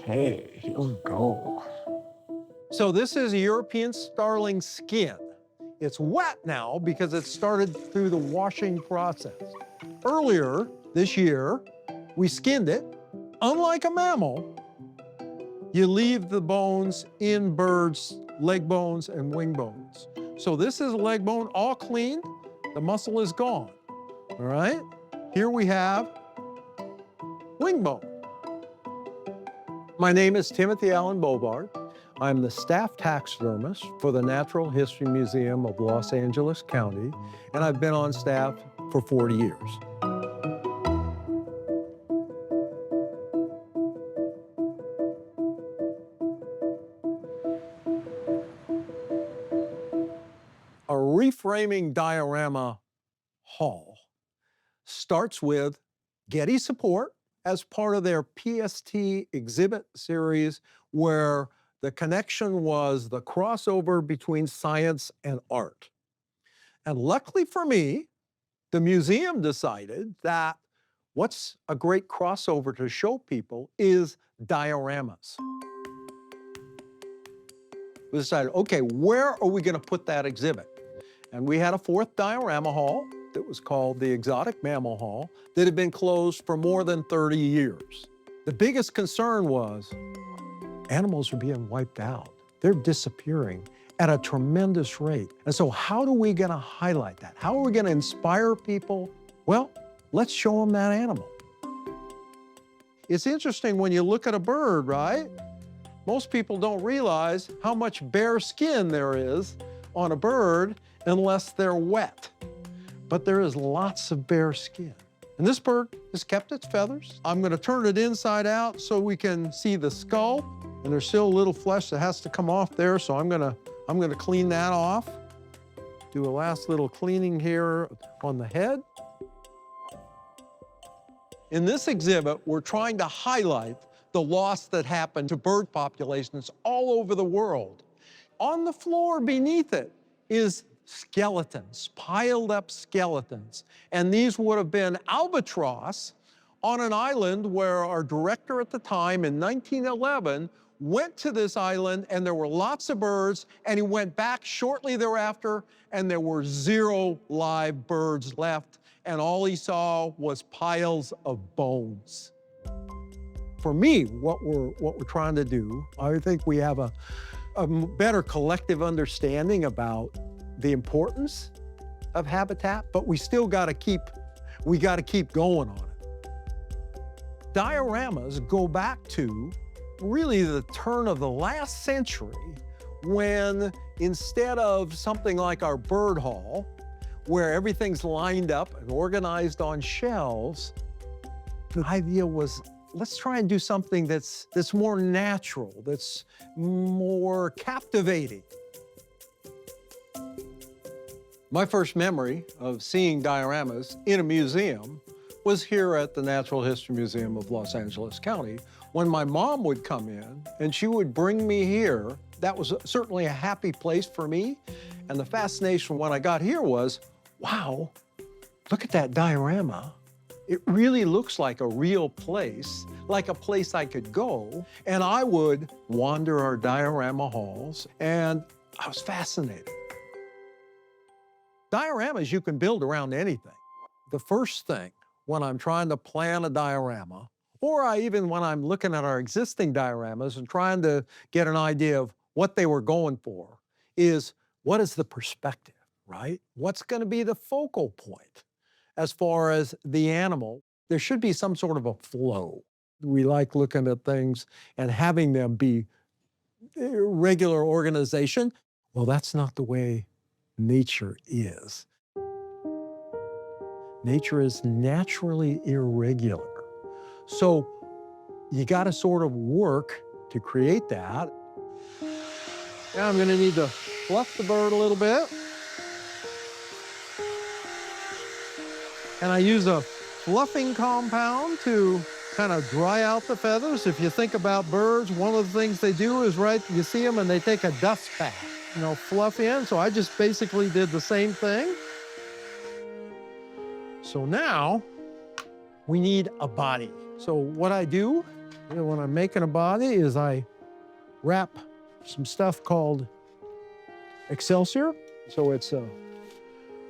Okay, here we go. So this is a European starling skin. It's wet now because it started through the washing process. Earlier this year, we skinned it. Unlike a mammal, you leave the bones in birds, leg bones and wing bones. So this is a leg bone, all cleaned. The muscle is gone, all right? Here we have wing bone. My name is Timothy Allen Bobard. I'm the staff taxidermist for the Natural History Museum of Los Angeles County, and I've been on staff for 40 years. A reframing diorama hall starts with Getty support as part of their PST exhibit series, where the connection was the crossover between science and art. And luckily for me, the museum decided that what's a great crossover to show people is dioramas. We decided, okay, where are we gonna put that exhibit? And we had a fourth diorama hall that was called the Exotic Mammal Hall that had been closed for more than 30 years. The biggest concern was animals are being wiped out. They're disappearing at a tremendous rate. And so how are we gonna highlight that? How are we gonna inspire people? Well, let's show them that animal. It's interesting when you look at a bird, right? Most people don't realize how much bare skin there is on a bird unless they're wet. But there is lots of bare skin. And this bird has kept its feathers. I'm gonna turn it inside out so we can see the skull, and there's still a little flesh that has to come off there, so I'm gonna clean that off. Do a last little cleaning here on the head. In this exhibit, we're trying to highlight the loss that happened to bird populations all over the world. On the floor beneath it is skeletons, piled up skeletons. And these would have been albatross on an island where our director at the time in 1911 went to this island and there were lots of birds, and he went back shortly thereafter and there were 0 live birds left, and all he saw was piles of bones. For me, what we're trying to do, I think we have a better collective understanding about the importance of habitat, but we still gotta keep going on it. Dioramas go back to really the turn of the last century, when instead of something like our bird hall, where everything's lined up and organized on shelves, the idea was, let's try and do something that's more natural, that's more captivating. My first memory of seeing dioramas in a museum was here at the Natural History Museum of Los Angeles County, when my mom would come in and she would bring me here. That was certainly a happy place for me. And the fascination when I got here was, wow, look at that diorama. It really looks like a real place, like a place I could go. And I would wander our diorama halls, and I was fascinated. Dioramas you can build around anything. The first thing when I'm trying to plan a diorama, or when I'm looking at our existing dioramas and trying to get an idea of what they were going for, is what is the perspective, right? What's gonna be the focal point? As far as the animal, there should be some sort of a flow. We like looking at things and having them be regular organization. Well, that's not the way nature is. Nature is naturally irregular. So you gotta sort of work to create that. Now I'm gonna need to fluff the bird a little bit. And I use a fluffing compound to kind of dry out the feathers. If you think about birds, one of the things they do is, right, you see them and they take a dust bath, fluff in. So I just basically did the same thing. So now we need a body. So what I do when I'm making a body is I wrap some stuff called Excelsior. So it's a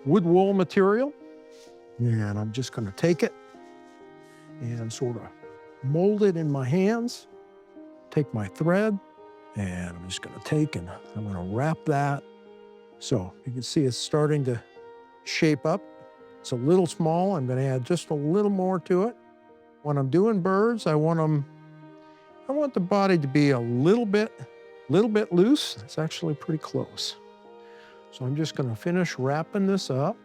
wood wool material. And I'm just gonna take it and sort of mold it in my hands. Take my thread, and I'm just gonna take and I'm gonna wrap that. So you can see it's starting to shape up. It's a little small. I'm gonna add just a little more to it. When I'm doing birds, I want the body to be a little bit loose. It's actually pretty close. So I'm just gonna finish wrapping this up.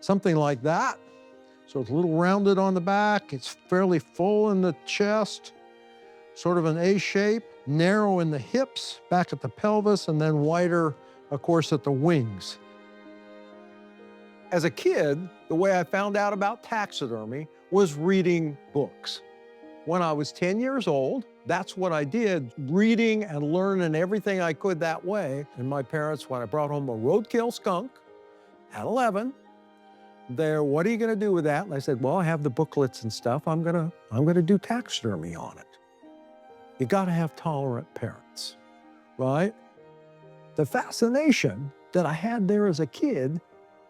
Something like that. So it's a little rounded on the back. It's fairly full in the chest, sort of an A shape, narrow in the hips, back at the pelvis, and then wider, of course, at the wings. As a kid, the way I found out about taxidermy was reading books. When I was 10 years old, that's what I did, reading and learning everything I could that way. And my parents, when I brought home a roadkill skunk at 11, what are you gonna do with that? And I said, well, I have the booklets and stuff. I'm gonna do taxidermy on it. You gotta have tolerant parents, right? The fascination that I had there as a kid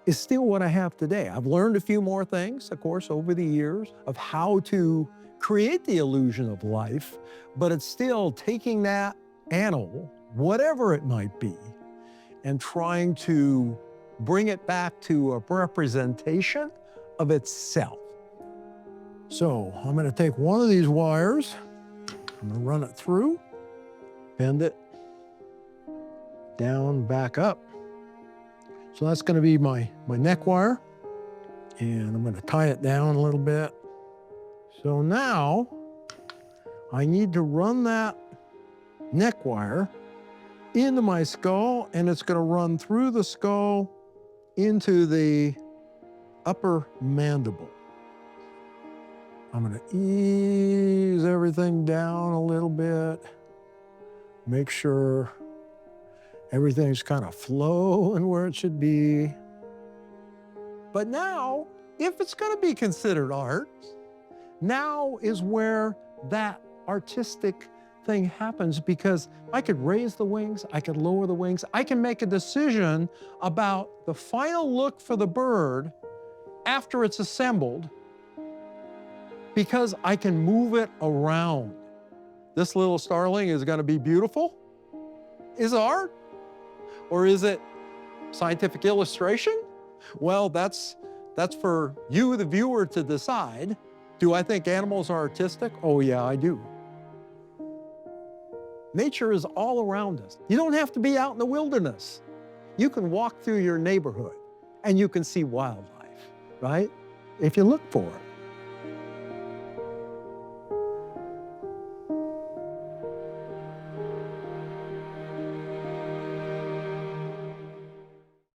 is still what I have today. I've learned a few more things, of course, over the years of how to create the illusion of life, but it's still taking that animal, whatever it might be, and trying to bring it back to a representation of itself. So I'm gonna take one of these wires, I'm gonna run it through, bend it down, back up. So that's gonna be my neck wire, and I'm gonna tie it down a little bit. So now I need to run that neck wire into my skull, and it's gonna run through the skull into the upper mandible. I'm gonna ease everything down a little bit, make sure everything's kind of flowing where it should be. But now, if it's gonna be considered art, now is where that artistic thing happens, because I could raise the wings, I could lower the wings, I can make a decision about the final look for the bird after it's assembled, because I can move it around. This little starling is gonna be beautiful. Is it art? Or is it scientific illustration? Well, that's for you, the viewer, to decide. Do I think animals are artistic? Oh yeah, I do. Nature is all around us. You don't have to be out in the wilderness. You can walk through your neighborhood and you can see wildlife, right? If you look for it.